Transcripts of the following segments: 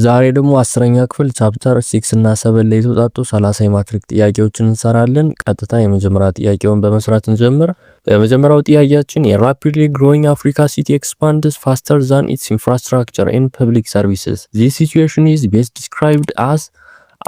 ዛሬ ደግሞ 10ኛ ክፍል ቻፕተር 6 እና 7 ላይ የተወጣጡ 30 የማትሪክ ጥያቄዎችን እንሰራለን። ቀጥታ የመጀመሪያ ጥያቄውን በመስራት እንጀምር። የመጀመሪያው ጥያቄያችን የራፒድሊ ግሮዊንግ አፍሪካ ሲቲ ኤክስፓንድስ ፋስተር ዛን ኢትስ ኢንፍራስትራክቸር ኤንድ ፐብሊክ ሰርቪስስ ዚስ ሲቹዌሽን ኢዝ ቤስት ዲስክራይብድ አስ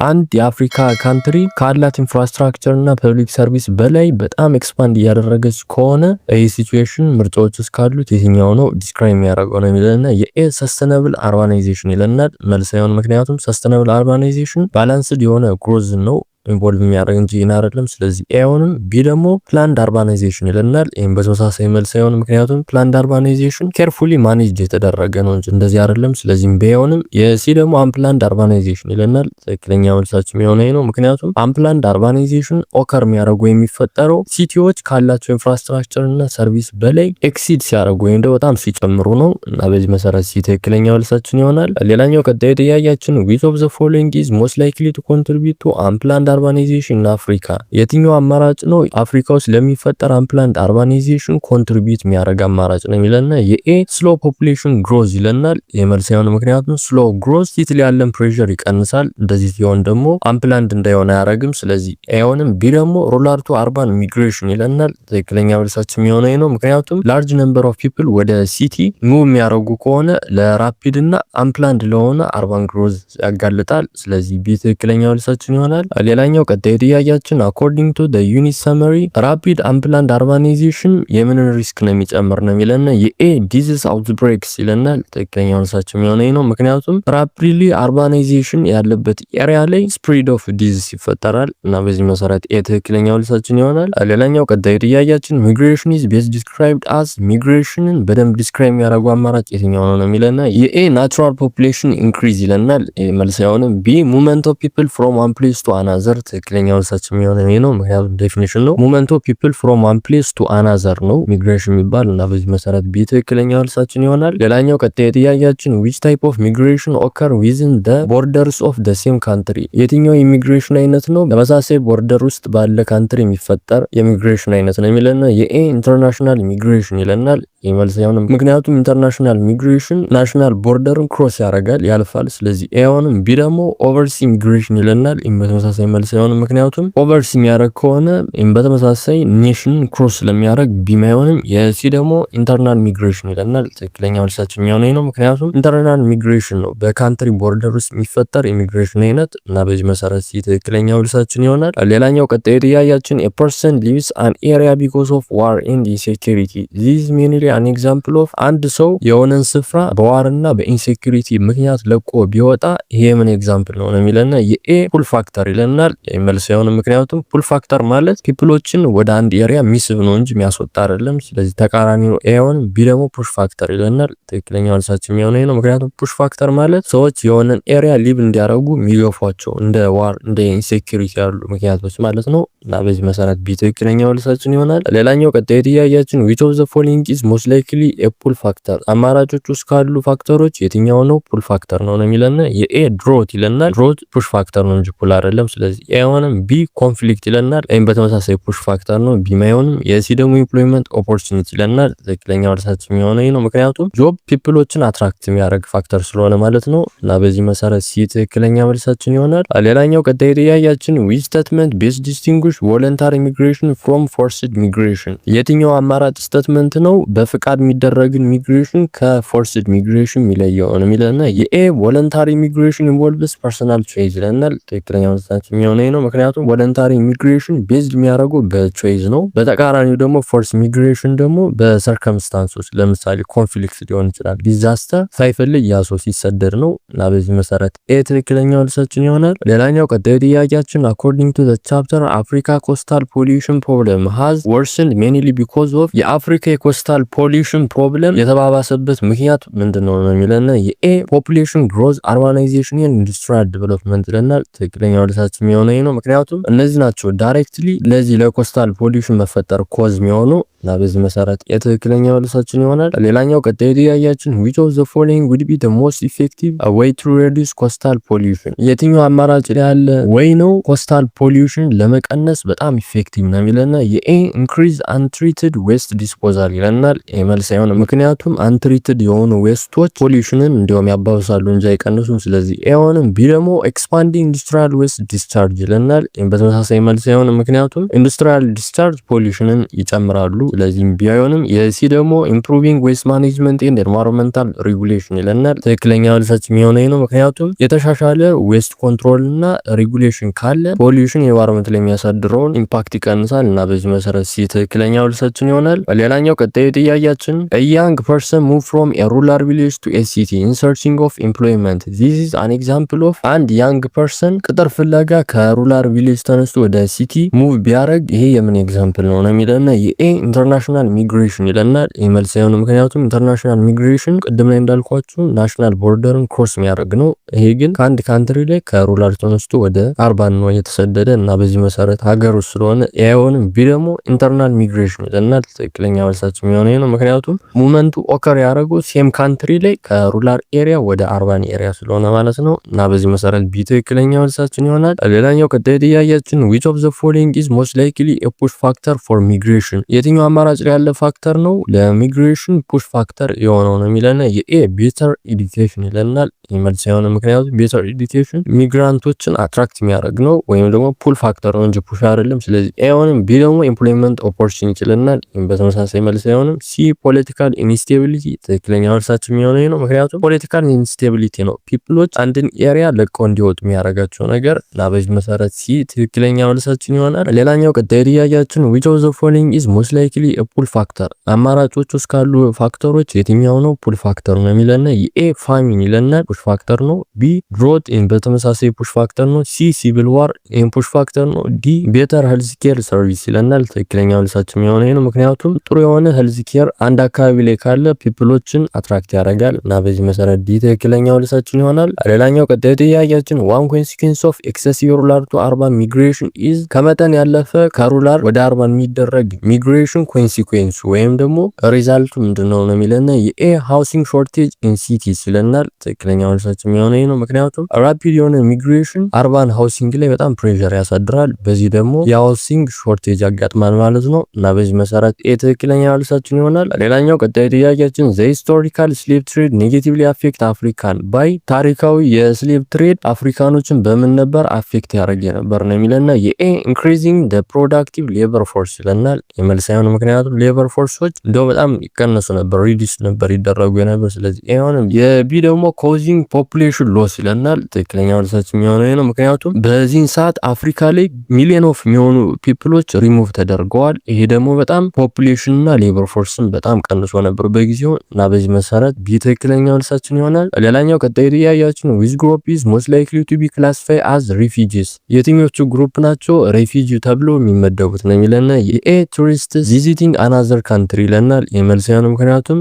አንድ የአፍሪካ ካንትሪ ካላት ኢንፍራስትራክቸር እና ፐብሊክ ሰርቪስ በላይ በጣም ኤክስፓንድ እያደረገች ከሆነ ይህ ሲቹዌሽን ምርጫዎች ውስጥ ካሉት የትኛው ነው ዲስክራይብ የሚያደርገው ነው የሚለና የኤ ሰስተነብል አርባናይዜሽን ይለናል። መልስ አይሆን፣ ምክንያቱም ሰስተነብል አርባናይዜሽን ባላንስድ የሆነ ግሮዝ ነው ኢንቮልቭ የሚያደርግ እንጂ ይሄን አይደለም። ስለዚህ ኤ አይሆንም። ቢ ደግሞ ፕላንድ አርባናይዜሽን ይለናል። ይሄን በተመሳሳይ መልስ አይሆንም፣ ምክንያቱም ፕላንድ አርባናይዜሽን ኬርፉሊ ማኔጅድ የተደረገ ነው እንጂ እንደዚህ አይደለም። ስለዚህ ቢ አይሆንም። የሲ ደግሞ አንፕላንድ አርባናይዜሽን ይለናል። ትክክለኛ መልሳችን የሚሆነው ነው፣ ምክንያቱም አንፕላንድ አርባናይዜሽን ኦከር የሚያደርጉ የሚፈጠረው ሲቲዎች ካላቸው ኢንፍራስትራክቸር እና ሰርቪስ በላይ ኤክሲድ ሲያደርጉ ወይም ደግሞ በጣም ሲጨምሩ ነው እና በዚህ መሰረት ሲ ትክክለኛ መልሳችን ይሆናል። ሌላኛው ቀጣዩ ጥያቄያችን which of the following is most likely to contribute to unplanned አርባናይዜሽን አፍሪካ? የትኛው አማራጭ ነው አፍሪካ ውስጥ ለሚፈጠር አንፕላንድ አርባናይዜሽን ኮንትሪቢዩት የሚያደርግ አማራጭ ነው የሚለና የኤ ስሎ ፖፑሌሽን ግሮዝ ይለናል። የመልስ ያው ምክንያቱም ስሎ ግሮዝ ሲቲ ላይ ያለን ፕሬሸር ይቀንሳል። እንደዚህ ሲሆን ደግሞ አንፕላንድ እንዳይሆን አያደርግም። ስለዚህ ኤዮንም ቢ ደግሞ ሩራል ቱ አርባን ሚግሬሽን ይለናል። ትክክለኛ መልሳችን የሚሆነው ነው፣ ምክንያቱም ላርጅ ነምበር ኦፍ ፒፕል ወደ ሲቲ ሙቭ የሚያደርጉ ከሆነ ለራፒድ እና አንፕላንድ ለሆነ አርባን ግሮዝ ያጋልጣል። ስለዚህ ቢ ትክክለኛ መልሳችን ይሆናል። ሌላኛው ቀጣይ ጥያቄያችን አኮርዲንግ ቱ ዘ ዩኒት ሰመሪ ራፒድ አንፕላንድ አርባናይዜሽን የምንን ሪስክ ነው የሚጨምር ነው የሚለና የኤ ዲዚዝ አውትብሬክስ ይለናል። ትክክለኛ መልሳችን የሚሆነው ነው፣ ምክንያቱም ራፒድሊ አርባናይዜሽን ያለበት ኤሪያ ላይ ስፕሪድ ኦፍ ዲዚዝ ይፈጠራል እና በዚህ መሰረት ኤ ትክክለኛ መልሳችን ይሆናል። ሌላኛው ቀጣይ ጥያቄያችን ሚግሬሽን ኢዝ ቤስት ዲስክራይብድ አስ ሚግሬሽንን በደንብ ዲስክራይብ የሚያደርጉ አማራጭ የትኛው ነው የሚለና የኤ ናቹራል ፖፑሌሽን ኢንክሪዝ ይለናል። መልስ አይሆንም። ቢ ሙቭመንት ኦፍ ፒፕል ፍሮም ዋን ፕሌስ ቱ አናዘር ትክክለኛ መልሳችን የሚሆነው ነው፣ ምክንያቱም ዴፊኒሽን ነው። ሙቭመንት ኦፍ ፒፕል ፍሮም ዋን ፕሌስ ቱ አናዘር ነው ሚግሬሽን የሚባል እና በዚህ መሰረት ቢ ትክክለኛ መልሳችን ይሆናል። ሌላኛው ቀጣይ ጥያቄያችን which type of migration occur within the borders of the same country? የትኛው ኢሚግሬሽን አይነት ነው ተመሳሳይ ቦርደር ውስጥ ባለ ካንትሪ የሚፈጠር የኢሚግሬሽን አይነት ነው የሚለና የኤ ኢንተርናሽናል ኢሚግሬሽን ይለናል። የመልስ ያው ምክንያቱም ኢንተርናሽናል ኢሚግሬሽን ናሽናል ቦርደርን ክሮስ ያደርጋል ያልፋል። ስለዚህ ኤ አይሆንም። ቢ ደግሞ ኦቨርሲ ኢሚግሬሽን ይለናል። በተመሳሳይ መልስ አይሆንም፣ ምክንያቱም ኦቨርሲ የሚያደርግ ከሆነ በተመሳሳይ ኔሽን ክሮስ ስለሚያደርግ ቢ አይሆንም። የሲ ደግሞ ኢንተርናል ኢሚግሬሽን ይለናል። ትክክለኛ መልሳችን የሚሆነው ነው፣ ምክንያቱም ኢንተርናል ኢሚግሬሽን ነው በካንትሪ ቦርደር ውስጥ የሚፈጠር ኢሚግሬሽን አይነት እና በዚህ መሰረት ሲ ትክክለኛ መልሳችን ይሆናል። ሌላኛው ቀጣይ ጥያቄያችን a person leaves an area because of war and insecurity this is mainly an example of አንድ ሰው የሆነን ስፍራ በዋርና በኢንሴኩሪቲ ምክንያት ለቆ ቢወጣ ይሄ ምን ኤግዛምፕል ነው የሚለና የኤ ፑል ፋክተር ይለናል። መልስ አይሆን፣ ምክንያቱም ፑል ፋክተር ማለት ፒፕሎችን ወደ አንድ ኤሪያ የሚስብ ነው እንጂ የሚያስወጣ አይደለም። ስለዚህ ተቃራኒ ነው ኤ አይሆን። ቢ ደግሞ ፑሽ ፋክተር ይለናል። ትክክለኛ መልሳችን የሚሆነው ነው፣ ምክንያቱም ፑሽ ፋክተር ማለት ሰዎች የሆነን ኤሪያ ሊቭ እንዲያደርጉ የሚገፏቸው እንደ ዋር እንደ ኢንሴኩሪቲ ያሉ ምክንያቶች ማለት ነው እና በዚህ መሰረት ቢ ትክክለኛ መልሳችን ይሆናል። ሌላኛው ቀጣይ ጥያቄያችን which of the following is most likely a pull factor? አማራጮች ውስጥ ካሉ ፋክተሮች የትኛው ነው ፑል ፋክተር ነው የሚለና የኤ ድሮት ይለናል። ድሮት ፑሽ ፋክተር ነው እንጂ ፑል አይደለም። ስለዚህ ኤ አይሆንም። ቢ ኮንፍሊክት ይለናል። ኤም በተመሳሳይ ፑሽ ፋክተር ነው። ቢ አይሆንም። የሲ ደግሞ ኢምፕሎይመንት ኦፖርቹኒቲ ይለናል። ትክክለኛ መልሳችን የሚሆነው ነው፣ ምክንያቱም ጆብ ፒፕሎችን አትራክት የሚያደርግ ፋክተር ስለሆነ ማለት ነው እና በዚህ መሰረት ሲ ትክክለኛ መልሳችን ይሆናል። ሌላኛው ቀጣይ ጥያቄያችን which statement best distinguish voluntary migration from forced migration? የትኛው አማራጭ ስቴትመንት ነው በፍቃድ የሚደረግን ሚግሬሽን ከፎርስድ ሚግሬሽን የሚለየው ነው የሚለና የኤ ቮለንታሪ ሚግሬሽን ኢንቮልቭስ ፐርሰናል ቾይስ ይለናል። ትክክለኛ መልሳችን የሚሆነው ነው፣ ምክንያቱም ቮለንታሪ ሚግሬሽን ቤዝድ የሚያደርጉ በቾይስ ነው። በተቃራኒው ደግሞ ፎርስ ሚግሬሽን ደግሞ በሰርከምስታንሶች ለምሳሌ ኮንፍሊክት ሊሆን ይችላል፣ ዲዛስተር ሳይፈልግ ያ ሰው ሲሰደድ ነው እና በዚህ መሰረት ኤ ትክክለኛ መልሳችን ይሆናል። ሌላኛው ቀጣዩ ጥያቄያችን አኮርዲንግ ቱ ዘ ቻፕተር አፍሪካ ኮስታል ፖሊዩሽን ፕሮብለም ሃዝ ወርስንድ ሜንሊ ቢኮዝ ኦፍ የአፍሪካ የኮስታል ፖሊዩሽን ፕሮብለም የተባባሰበት ምክንያት ምንድነው ነው የሚለና የኤ ፖፑሌሽን ግሮዝ አርባናይዜሽን ኤንድ ኢንዱስትሪያል ዴቨሎፕመንት ይለናል። ትክክለኛ መልሳችን የሚሆነው ነው፣ ምክንያቱም እነዚህ ናቸው ዳይሬክትሊ ለዚህ ለኮስታል ፖሊዩሽን መፈጠር ኮዝ የሚሆኑ እና በዚህ መሰረት የትክክለኛ መልሳችን ይሆናል። ሌላኛው ቀጣይ ጥያቄያችን which of the following would be the most effective way to reduce coastal pollution? የትኛው አማራጭ ላይ ያለ ወይ ነው ኮስታል ፖሊዩሽን ለመቀነስ በጣም ኢፌክቲቭ ነው የሚለና የኤ increase untreated waste disposal ይለናል። መልስ አይሆንም። ምክንያቱም አንትሪትድ የሆኑ ዌስቶች ፖሊዩሽንን እንዲሁም ያባብሳሉ እንጂ አይቀንሱም። ስለዚህ አይሆንም። ቢ ደግሞ ኤክስፓንዲንግ ኢንዱስትሪያል ዌስት ዲስቻርጅ ይለናል። በተመሳሳይ መልስ አይሆንም። ምክንያቱም ኢንዱስትሪያል ዲስቻርጅ ፖሊዩሽንን ይጨምራሉ። ስለዚህ ቢ አይሆንም። የሲ ደግሞ ኢምፕሩቪንግ ዌስት ማኔጅመንት ኤንድ ኤንቫይሮንመንታል ሬጉሌሽን ይለናል። ትክክለኛ መልሳችን የሚሆነው ነው። ምክንያቱም የተሻሻለ ዌስት ኮንትሮል እና ሬጉሌሽን ካለ ፖሊዩሽን የኤንቫይሮንመንት ላይ የሚያሳድረውን ኢምፓክት ይቀንሳል እና በዚህ መሰረት ሲ ትክክለኛ መልሳችን ይሆናል። ሌላኛው ቀጣዩ ጥያቄያችን a young person move from a rural village to a city in searching of employment. This is an example of አንድ young person ቅጥር ፍለጋ ከሩላር ቪሌጅ ተነስቶ ወደ ሲቲ ሙቭ ቢያደርግ ይሄ የምን ኤግዛምፕል ነው የሚለና የኤ ኢንተርናሽናል ሚግሬሽን ይለናል። መልስ አይሆንም። ምክንያቱም ኢንተርናሽናል ሚግሬሽን ቅድም ላይ እንዳልኳችሁ ናሽናል ቦርደርን ክሮስ የሚያደርግ ነው። ይሄ ግን ከአንድ ካንትሪ ላይ ከሩላር ተነስቶ ወደ አርባን ነው የተሰደደ እና በዚህ መሰረት ሀገር ውስጥ ስለሆነ አይሆንም። ቢ ደግሞ ኢንተርናል ሚግሬሽን ይለናል። ትክክለኛ መልሳችን የሚሆነው ነው። ምክንያቱም ሙቭመንቱ ኦከር ያደረገው ሴም ካንትሪ ላይ ከሩላር ኤሪያ ወደ አርባን ኤሪያ ስለሆነ ማለት ነው እና በዚህ መሰረት ቢ ትክክለኛ መልሳችን ይሆናል። ሌላኛው ቀጣይ ጥያቄያችን which of the following is most likely a push factor for migration? የትኛው አማራጭ ላይ ያለ ፋክተር ነው ለሚግሬሽን ፑሽ ፋክተር የሆነው ነው የሚለና የኤ ቤተር ኤዱኬሽን ይለናል። መልስ የሆነ ምክንያቱም ቤተር ኤዱኬሽን ሚግራንቶችን አትራክት የሚያደርግ ነው ወይም ደግሞ ፑል ፋክተር ነው እንጂ ፑሽ አይደለም። ስለዚህ ኤ አይሆንም። ቢ ደግሞ ኤምፕሎይመንት ኦፖርቹኒቲ ይለናል። በተመሳሳይ መልስ አይሆንም። ሲ ፖለቲካል ኢንስቴቢሊቲ ትክክለኛ መልሳችን የሚሆነው ነው። ምክንያቱም ፖለቲካል ኢንስቴቢሊቲ ነው ፒፕሎች አንድን ኤሪያ ለቀው እንዲወጡ የሚያደርጋቸው ነገር እና በዚህ መሰረት ሲ ትክክለኛ መልሳችን ይሆናል። ሌላኛው ቀጣይ ጥያቄያችን which of the following is most likely a pull factor? አማራጮች ውስጥ ካሉ ፋክተሮች የትኛው ነው ፑል ፋክተር ነው የሚለና የኤ ፋሚን ይለናል ፑሽ ፋክተር ነው። ቢ ድሮት በተመሳሳይ ፑሽ ፋክተር ነው። ሲ ሲቪል ዋር ፑሽ ፋክተር ነው። ዲ ቤተር ሄልዝ ኬር ሰርቪስ ይለናል። ትክክለኛ መልሳችን የሚሆነው ነው። ምክንያቱም ጥሩ የሆነ ሄልዝ ኬር አንድ አካባቢ ላይ ካለ ፒፕሎችን አትራክት ያደርጋል እና በዚህ መሰረት ዲ ትክክለኛ መልሳችን ይሆናል። ሌላኛው ቀጣዩ ጥያቄያችን one consequence of excessive rural to urban migration is ከመጠን ያለፈ ከሩላር ወደ አርባን የሚደረግ ሚግሬሽን ኮንሲኩዌንስ ወይም ደግሞ ሪዛልቱ ምንድነው ነው የሚለና የኤ ሃውሲንግ ሾርቴጅ ኢን ሲቲስ ይለናል። ትክክለኛ መልሳችን የሚሆነው ነው። ምክንያቱም ራፒድ የሆነ ሚግሬሽን አርባን ሃውሲንግ ላይ በጣም ፕሬሸር ያሳድራል። በዚህ ደግሞ የሃውሲንግ ሾርቴጅ ያጋጥማል ማለት ነው እና በዚህ መሰረት ኤ ትክክለኛ መልሳችን ይሆናል። ሌላኛው ቀጣይ ጥያቄያችን the historical slave trade negatively affect African by ታሪካዊ የስሌቭ ትሬድ አፍሪካኖችን በምን ነበር አፌክት ያደርግ ነበር ነው የሚለና የኤ increasing the productive labor force ይለናል። የመልስ አይሆንም። ምክንያቱም ሌበር ፎርሶች እንደው በጣም ይቀነሱ ነበር ሪዲስ ነበር ይደረጉ የነበር። ስለዚህ አይሆንም። የቢ ደግሞ causing population loss ይለናል። ትክክለኛ መልሳችን የሚሆነው ነው። ምክንያቱም በዚህን ሰዓት አፍሪካ ላይ ሚሊዮን ኦፍ የሚሆኑ ፒፕሎች ሪሙቭ ተደርገዋል። ይሄ ደግሞ በጣም ፖፑሌሽን እና ሌበር ፎርስን በጣም ቀንሶ ነበር በጊዜው እና በዚህ መሰረት ቢ ትክክለኛ መልሳችን ይሆናል። ሌላኛው ቀጣይ ጥያቄያችን which group is most likely to be classified as refugees? የትኞቹ ግሩፕ ናቸው ሬፊጂ ተብሎ የሚመደቡት ነው የሚለና የኤ ቱሪስት ቪዚቲንግ አናዘር ካንትሪ ይለናል። የመልስ ነው። ምክንያቱም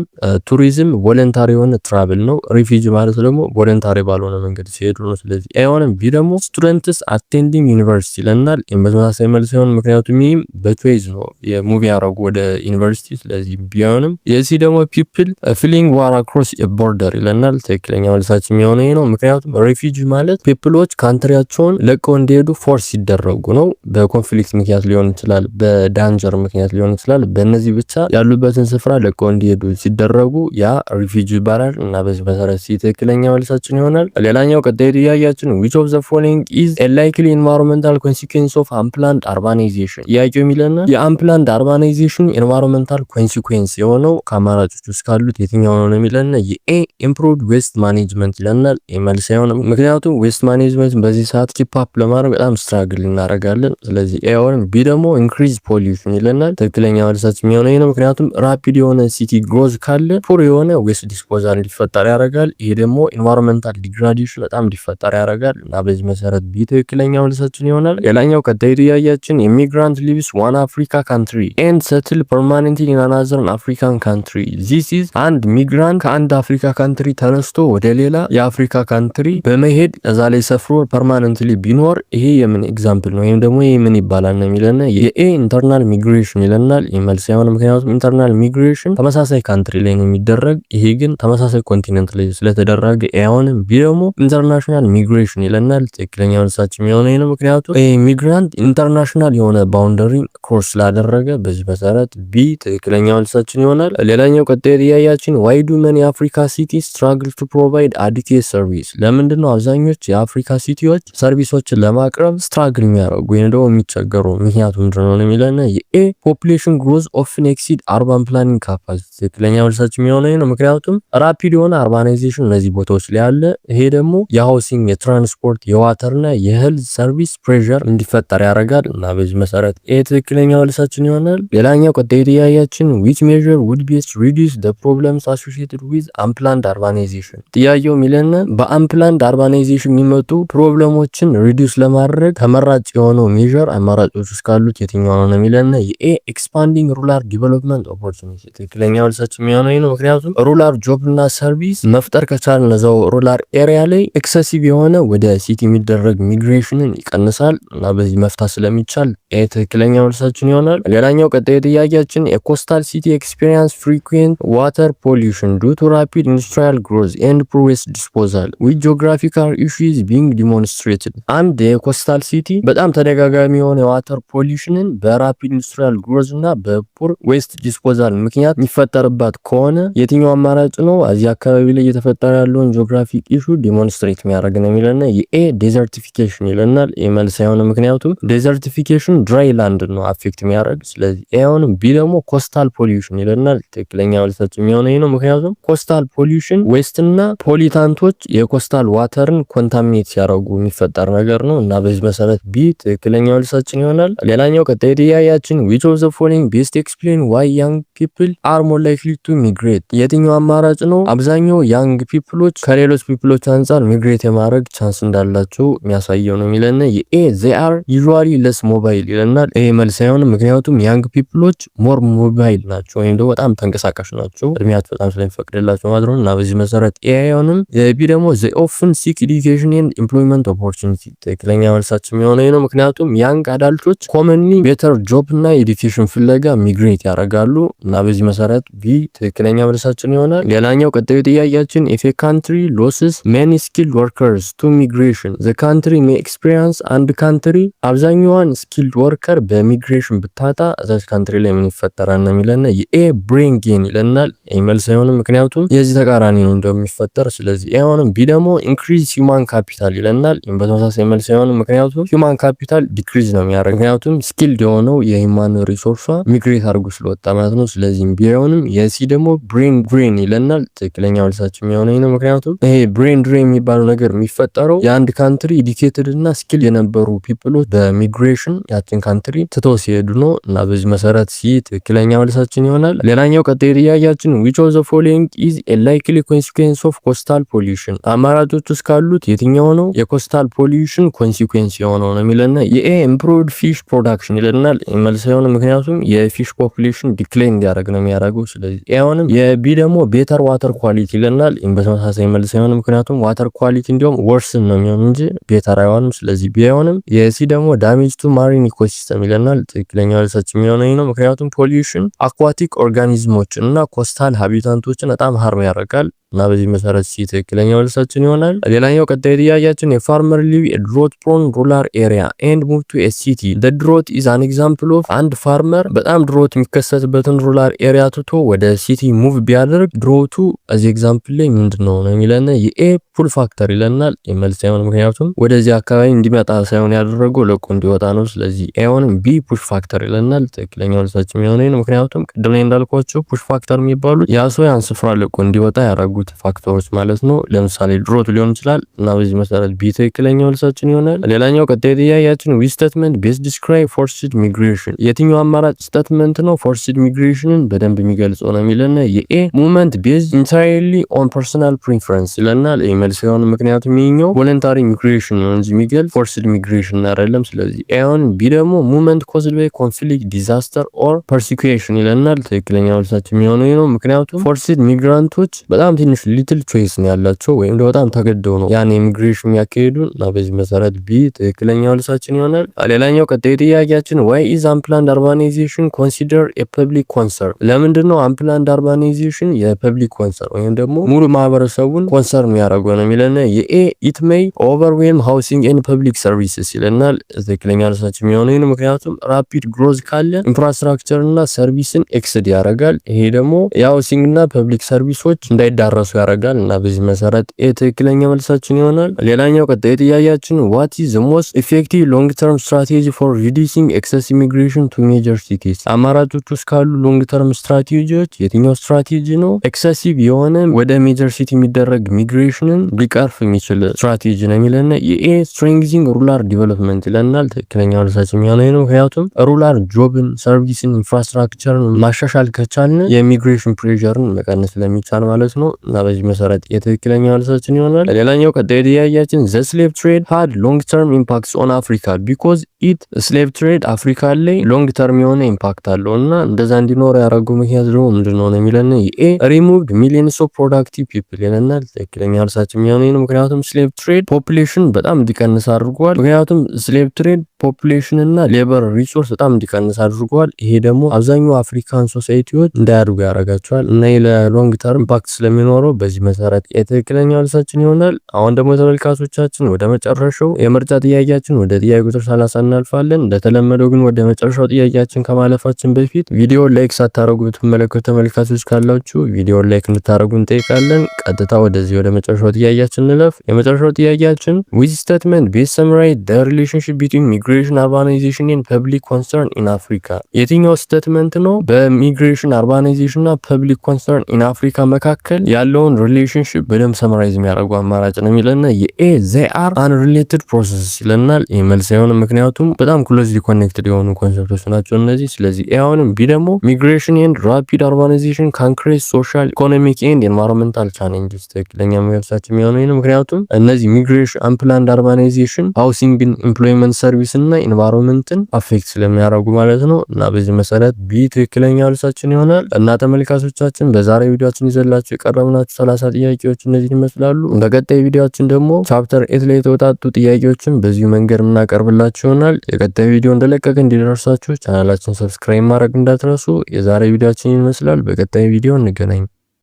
ቱሪዝም ቮለንታሪ የሆነ ትራቭል ነው። ሪፊጂ ማለት ደግሞ ቮለንታሪ ባልሆነ መንገድ ሲሄዱ ነው። ስለዚህ አይሆንም። ቢ ደግሞ ስቱደንትስ አቴንዲንግ ዩኒቨርሲቲ ይለናል። በተመሳሳይ መልስ ሲሆን ምክንያቱም ይህም በቾይዝ ነው የሙቪ ያደረጉ ወደ ዩኒቨርሲቲ። ስለዚህ ቢሆንም የሲ ደግሞ ፒፕል ፊሊንግ ዋር አክሮስ ቦርደር ይለናል። ትክክለኛ መልሳችን የሚሆነው ነው። ምክንያቱም ሬፊጂ ማለት ፒፕሎች ካንትሪያቸውን ለቀው እንዲሄዱ ፎርስ ሲደረጉ ነው። በኮንፍሊክት ምክንያት ሊሆን ይችላል፣ በዳንጀር ምክንያት ሊሆን ይችላል። በእነዚህ ብቻ ያሉበትን ስፍራ ለቀው እንዲሄዱ ሲደረጉ ያ ሪፊጂ ይባላል እና በዚህ መሰረት ሲ ትክክለኛ መልሳችን ይሆናል። ሌላኛው ቀጣይ ጥያቄያችን which of the following is a likely environmental consequence of unplanned urbanization? ጥያቄው የሚለና የአንፕላንድ አርባናይዜሽን ኤንቫይሮንመንታል ኮንሲኩዌንስ የሆነው ከአማራጮች ውስጥ ካሉት የትኛው ነው የሚለና የኤ ኢምፕሩቭድ ዌስት ማኔጅመንት ይለናል። መልስ አይሆንም። ምክንያቱም ዌስት ማኔጅመንት በዚህ ሰዓት ኪፕ አፕ ለማድረግ በጣም ስትራግል እናደርጋለን። ስለዚህ ኤ አይሆንም። ቢ ደግሞ ኢንክሪዝ ፖሊዩሽን ይለናል። ትክክለኛ መልሳችን የሚሆነው ነው። ምክንያቱም ራፒድ የሆነ ሲቲ ግሮዝ ካለ ፑር የሆነ ዌስት ዲስፖዛል እንዲፈጠር ያደርጋል። ይሄ ደግሞ ኢንቫይሮንመንታል ዲግራዴሽን በጣም እንዲፈጠር ያደርጋል እና በዚህ መሰረት ቢ ትክክለኛ መልሳችን ይሆናል። ሌላኛው ቀጣይ ጥያቄያችን ኢሚግራንት ሊቭስ ዋን አፍሪካ ካንትሪ ኤንድ ሰትል ፐርማኔንትሊ ኢን አናዘር አፍሪካን ካንትሪ ዚስ ኢዝ አንድ ሚግራንት ከአንድ አፍሪካ ካንትሪ ተነስቶ ወደ ሌላ የአፍሪካ ካንትሪ በመሄድ እዛ ላይ ሰፍሮ ፐርማኔንትሊ ቢኖር ይሄ የምን ኤግዛምፕል ነው ወይም ደግሞ ይሄ ምን ይባላል ነው የሚለና የኤ ኢንተርናል ሚግሬሽን ይለናል። መልስ አይሆን። ምክንያቱም ኢንተርናል ሚግሬሽን ተመሳሳይ ካንትሪ ላይ ነው የሚደረግ። ይሄ ግን ተመሳሳይ ኮንቲኔንት ላይ ስለተደረገ አይሆንም። ቢ ደግሞ ኢንተርናሽናል ሚግሬሽን ይለናል። ትክክለኛ መልሳችን የሚሆነው ነው። ምክንያቱም ሚግራንት ኢንተርናሽናል የሆነ ባውንደሪ ክሮስ ስላደረገ በዚህ መሰረት ቢ ትክክለኛ መልስ መልሳችን ይሆናል። ሌላኛው ቀጣይ ጥያቄያችን ዋይ ዱ መኒ የአፍሪካ ሲቲስ ስትራግል ቱ ፕሮቫይድ አዲኩዌት ሰርቪስ? ለምንድነው አብዛኞቹ የአፍሪካ ሲቲዎች ሰርቪሶችን ለማቅረብ ስትራግል የሚያደርጉ ወይም ደግሞ የሚቸገሩ? ምክንያቱ ምንድነው ነው የሚለን የኤ ፖፑሌሽን ግሮዝ ኦፍን ኤክሲድ አርባን ፕላኒንግ ካፓሲቲ። ትክክለኛ መልሳችን የሚሆነው ነው። ምክንያቱም ራፒድ የሆነ አርባናይዜሽን እነዚህ ቦታዎች ላይ አለ። ይሄ ደግሞ የሃውሲንግ፣ የትራንስፖርት፣ የዋተርና የሄልዝ ሰርቪስ ፕሬሸር እንዲፈጠር ያደርጋል እና በዚህ መሰረት ኤ ትክክለኛ መልሳችን ይሆናል። ሌላኛው ቀጣይ ጥያቄያችን which measure would best reduce the problems associated with unplanned urbanization? ጥያቄው የሚለን በአንፕላንድ አርባናይዜሽን የሚመጡ ፕሮብለሞችን ሪዲዩስ ለማድረግ ተመራጭ የሆነው ሜዥር አማራጮች ውስጥ ካሉት የትኛው ነው የሚለን የኤ ኤክስፓንዲንግ ሩራል ዲቨሎፕመንት ኦፖርቹኒቲ። ትክክለኛ መልሳችን የሚሆነው ነው። ምክንያቱም ሩራል ጆብ እና ሰርቪስ መፍጠር ከቻልን እዛው ሩራል ኤሪያ ላይ ኤክሰሲቭ የሆነ ወደ ሲቲ የሚደረግ ሚግሬሽንን ይቀንሳል እና በዚህ መፍታት ስለሚቻል ኤ ትክክለኛ መልሳችን ይሆናል። ሌላኛው ቀጣይ ጥያቄያችን የኮስታል ሲቲ ኤክስፒሪየንስ ፍሪኩዌንት ዋተር ፖሊዩሽን ዱ ቱ ራፒድ ኢንዱስትሪያል ግሮዝ ኤንድ ፑር ዌስት ዲስፖዛል ዊዝ ጂኦግራፊካል ኢሹዝ ቢንግ ዲሞንስትሬትድ። አንድ የኮስታል ሲቲ በጣም ተደጋጋሚ የሆነ የዋተር ፖሊዩሽንን በራፒድ ኢንዱስትሪያል ግሮዝ እና በፑር ዌስት ዲስፖዛል ምክንያት የሚፈጠርባት ከሆነ የትኛው አማራጭ ነው እዚህ አካባቢ ላይ እየተፈጠረ ያለውን ጂኦግራፊክ ኢሹ ዲሞንስትሬት የሚያደርግ ነው የሚለና የኤ ዴዘርቲፊኬሽን ይለናል። መልስ አይሆን፣ ምክንያቱም ዴዘርቲፊኬሽን ድራይ ላንድ ነው አፌክት የሚያደርግ። ስለዚህ ኤውን ቢ ደግሞ ኮስታል ፖሊዩሽን ይለናል። ትክክለኛ መልሳችን የሚሆነው ይሄ ነው። ምክንያቱም ኮስታል ፖሊዩሽን ዌስት እና ፖሊታንቶች የኮስታል ዋተርን ኮንታሚኔት ሲያደርጉ የሚፈጠር ነገር ነው እና በዚህ መሰረት ቢ ትክክለኛ መልሳችን ይሆናል። ሌላኛው ቀጣይ ጥያቄያችን which of the following best explain why young people are more likely to migrate? የትኛው አማራጭ ነው አብዛኛው ያንግ ፒፕሎች ከሌሎች ፒፕሎች አንጻር ሚግሬት የማድረግ ቻንስ እንዳላቸው የሚያሳየው ነው የሚለን የኤ they are usually less mobile ይለናል። ይሄ መልስ አይሆንም፣ ምክንያቱም ያንግ ፒፕሎች ሞር ሞባይል ናቸው ወይም ደግሞ በጣም ተንቀሳቃሽ ናቸው እድሜያቸው በጣም ስለሚፈቅድላቸው ማለት ነው እና በዚህ መሰረት ኤ አይሆንም። ቢ ደግሞ they often seek education and employment opportunity። ትክክለኛ መልሳችን የሚሆነው ነው፣ ምክንያቱም ያንግ አዳልቶች ኮመንሊ ቤተር ጆብ እና ኤዱኬሽን ፍለጋ ሚግሬት ያደርጋሉ እና በዚህ መሰረት ቢ ትክክለኛ መልሳችን ይሆናል። ሌላኛው ቀጣዩ ጥያቄያችን if a country loses many skilled workers to migration the country may experience አንድ ካንትሪ አብዛኛዋን ስኪልድ ወርከር በሚግሬሽን ብታጣ እዛች ካንትሪ ላይ ምን ይፈጠራል ነው የሚለን የኤ ብሬን ጌን ይለናል። መልስ አይሆንም፣ ምክንያቱም የዚህ ተቃራኒ ነው እንደሚፈጠር። ስለዚህ ኤ አይሆንም። ቢ ደግሞ ኢንክሪዝ ሂውማን ካፒታል ይለናል። በተመሳሳይ መልስ አይሆንም፣ ምክንያቱም ሂውማን ካፒታል ዲክሪዝ ነው የሚያደርግ፣ ምክንያቱም ስኪልድ የሆነው የሂውማን ሪሶርሷ ሚግሬት አድርጎ ስለወጣ ማለት ነው። ስለዚህ ቢ አይሆንም። የሲ ደግሞ ብሬን ድሬን ይለናል። ትክክለኛ መልሳችን የሚሆነው ነው፣ ምክንያቱም ይሄ ብሬን ድሬን የሚባለው ነገር የሚፈጠረው የአንድ ካንትሪ ኢዱኬትድ እና ስኪል የነበሩ ፒፕሎች በሚግሬሽን ያችን ካንትሪ ትተው ሲሄዱ ነው እና በዚህ መሰረት ሲ ትክክለኛ መልሳችን ይሆናል። ሌላኛው ቀጣይ ጥያቄያችን which of the following is a likely consequence of coastal pollution? አማራጮች ውስጥ ካሉት የትኛው ነው የኮስታል ፖሊዩሽን ኮንሲኩዌንስ የሆነው ነው የሚለና የኤ ኢምፕሩቭድ ፊሽ ፕሮዳክሽን ይለናል። መልስ አይሆንም፣ ምክንያቱም የፊሽ ፖፑሌሽን ዲክላይን እንዲያደርግ ነው የሚያደርገው። ስለዚህ ኤ አይሆንም። የቢ ደግሞ ቤተር ዋተር ኳሊቲ ይለናል። በተመሳሳይ መልስ አይሆንም፣ ምክንያቱም ዋተር ኳሊቲ እንዲሁም ወርስን ነው የሚሆን እንጂ ቤተር አይሆንም። ስለዚህ ቢ አይሆንም። የሲ ደግሞ ዳሜጅ ቱ ማሪን ኢኮሲስተም ይለናል። ትክክለኛ መልሳችን የሚሆነው ነው፣ ምክንያቱም ፖሊዩሽን አኳቲክ ኦርጋኒዝሞችን እና ኮስታል ሃቢታንቶችን በጣም ሃርም ያደርጋል እና በዚህ መሰረት ሲ ትክክለኛ መልሳችን ይሆናል። ሌላኛው ቀጣይ ጥያቄያችን የፋርመር ሊቭ ኤ ድሮት ፕሮን ሩራል ኤሪያ ኤንድ ሙቭ ቱ ኤ ሲቲ ዘ ድሮት ኢዝ አን ኤግዛምፕል ኦፍ። አንድ ፋርመር በጣም ድሮት የሚከሰትበትን ሩራል ኤሪያ ትቶ ወደ ሲቲ ሙቭ ቢያደርግ ድሮቱ እዚህ ኤግዛምፕል ላይ ምንድነው ነው የሚለን የኤ ፑል ፋክተር ይለናል። መልስ አይሆን፣ ምክንያቱም ወደዚህ አካባቢ እንዲመጣ ሳይሆን ያደረገው ለቆ እንዲወጣ ነው። ስለዚህ ኤውን ቢ ፑሽ ፋክተር ይለናል። ትክክለኛ መልሳችን የሚሆነው ነው፣ ምክንያቱም ቅድም ላይ እንዳልኳቸው ፑሽ ፋክተር የሚባሉት ያ ሰው ያን ስፍራ ለቆ እንዲወጣ ያደረጉት ፋክተሮች ማለት ነው። ለምሳሌ ድሮት ሊሆን ይችላል እና በዚህ መሰረት ቢ ትክክለኛ መልሳችን ይሆናል። ሌላኛው ቀጣይ ጥያቄያችን ዊ ስቴትመንት ቤስ ዲስክራይብ ፎርስድ ሚግሬሽን የትኛው አማራጭ ስቴትመንት ነው ፎርስድ ሚግሬሽንን በደንብ የሚገልጸው ነው የሚለን የኤ ሙቭመንት ቤዝ ኢንታይርሊ ኦን ፐርሰናል ፕሪፈረንስ ይለናል። መልስ አይሆን፣ ምክንያቱም ይሄኛው ቮለንታሪ ሚግሬሽን ነው እንጂ የሚገልጽ ፎርስድ ሚግሬሽን አይደለም። ስለዚህ ኤውን ቢ ደግሞ ሙቭመንት ኮዝድ ባይ ኮንፍሊክት ዲዛስተር ኦር ፐርሲኩሽን ይለናል። ትክክለኛ መልሳችን የሚሆነው ነው፣ ምክንያቱም ፎርስድ ሚግራንቶች በጣም ትንሽ ሊትል ቾይስ ነው ያላቸው ወይም በጣም ተገደው ነው ያን ኢሚግሬሽን የሚያካሂዱን እና በዚህ መሰረት ቢ ትክክለኛው መልሳችን ይሆናል። ሌላኛው ቀጣይ ጥያቄያችን why is unplanned urbanization considered a public concern? ለምንድነው unplanned urbanization የፐብሊክ ኮንሰርን ወይም ደግሞ ሙሉ ማህበረሰቡን ኮንሰርን የሚያደርገው ነው የሚለን የኤ it may overwhelm housing and public services ይለናል። ትክክለኛ መልሳችን የሚሆነው ነው ምክንያቱም ራፒድ ግሮዝ ካለ ኢንፍራስትራክቸር እና ሰርቪስን ኤክስድ ያደርጋል። ይሄ ደግሞ የሃውሲንግ እና ፐብሊክ ሰርቪሶች እንዳይዳረሱ ያደርጋል እና በዚህ መሰረት ኤ ትክክለኛ መልሳችን ይሆናል። ሌላኛው ቀጣይ ጥያቄያችን what is the most effective long term strategy for reducing excess immigration to major cities? አማራጮች ውስጥ ካሉ ሎንግ ተርም ስትራቴጂዎች የትኛው ስትራቴጂ ነው ኤክሰሲቭ የሆነ ወደ ሜጀር ሲቲ የሚደረግ ሚግሬሽንን ሊቀርፍ የሚችል ስትራቴጂ ነው የሚለን የኤ strengthening rural development ይለናል። ትክክለኛ መልሳችን የሚሆነው ነው ምክንያቱም ሩራል ጆብን፣ ሰርቪስን፣ ኢንፍራስትራክቸርን ማሻሻል ከቻልን የኢሚግሬሽን ፕሬሸርን መቀነስ ስለሚቻል ማለት ነው እና በዚህ መሰረት የትክክለኛ መልሳችን ይሆናል። ሌላኛው ቀጣይ ጥያቄያችን the slave trade had long term impacts on Africa because it slave trade አፍሪካ ላይ ሎንግ ተርም የሆነ ኢምፓክት አለው እና እንደዛ እንዲኖር ያደረገው ምክንያት ደግሞ ምንድነው ነው የሚለን የኤ removed millions of productive people ይለናል። ትክክለኛ መልሳችን የሚሆነው ነው ምክንያቱም slave trade ፖፑሌሽን በጣም እንዲቀንስ አድርጓል። ምክንያቱም slave trade ፖፑሌሽን እና ሌበር ሪሶርስ በጣም እንዲቀንስ አድርጓል። ይሄ ደግሞ አብዛኛው አፍሪካን ሶሳይቲዎች እንዳያድጉ ያደርጋቸዋል እና ለሎንግ ተርም ኢምፓክት ስለሚኖረው በዚህ መሰረት የትክክለኛ መልሳችን ይሆናል። አሁን ደግሞ ተመልካቾቻችን ወደ መጨረሻው የምርጫ ጥያቄያችን ወደ ጥያቄ ቁጥር 30 እናልፋለን። እንደተለመደው ግን ወደ መጨረሻው ጥያቄያችን ከማለፋችን በፊት ቪዲዮ ላይክ ሳታረጉ ብትመለከቱ ተመልካቾች ካላችሁ ቪዲዮ ላይክ እንድታረጉ እንጠይቃለን። ቀጥታ ወደ መጨረሻው ጥያቄያችን እንለፍ። የመጨረሻው ጥያቄያችን with statement best summarize the relationship between migration, urbanization and public concern in Africa? የትኛው ስቴትመንት ነው በሚግሬሽን አርባናይዜሽን እና ፐብሊክ ኮንሰርን ኢን አፍሪካ መካከል ያለውን ሪሌሽንሺፕ በደንብ ሰማራይዝ የሚያደርገው አማራጭ ነው የሚለና የኤ they are unrelated processes ይለናል። ይህ መልስ አይሆንም ምክንያቱም በጣም ክሎዝሊ ኮኔክትድ የሆኑ ኮንሰፕቶች ናቸው እነዚህ። ስለዚህ ኤ አይሆንም። ቢ ደግሞ ሚግሬሽን ኤንድ ራፒድ አርባናይዜሽን ካን ክሬት ሶሻል ኢኮኖሚክ ኤንድ ኤንቫይሮንመንታል ቻሌንጅስ ትክክለኛ መልሳችን የሚሆነው ነው ምክንያቱም እነዚህ ሚግሬሽን አንፕላንድ አርባናይዜሽን ሃውሲንግን፣ ኢምፕሎይመንት ሰርቪስ እና ኢንቫይሮንመንትን አፌክት ስለሚያደርጉ ማለት ነው እና በዚህ መሰረት ቢ ትክክለኛ መልሳችን ይሆናል። እና ተመልካቾቻችን በዛሬ ቪዲዮአችን ይዘላችሁ የቀረብናችሁ 30 ጥያቄዎች እነዚህ ይመስላሉ። በቀጣይ ቪዲዮአችን ደግሞ ቻፕተር 8 ላይ የተወጣጡ ጥያቄዎችን በዚሁ መንገድ እናቀርብላችሁ ይሆናል። የቀጣይ ቪዲዮ እንደለቀቀ እንዲደርሳችሁ ቻናላችንን ሰብስክራይብ ማድረግ እንዳትረሱ። የዛሬ ቪዲዮአችን ይመስላል። በቀጣይ ቪዲዮ እንገናኝ።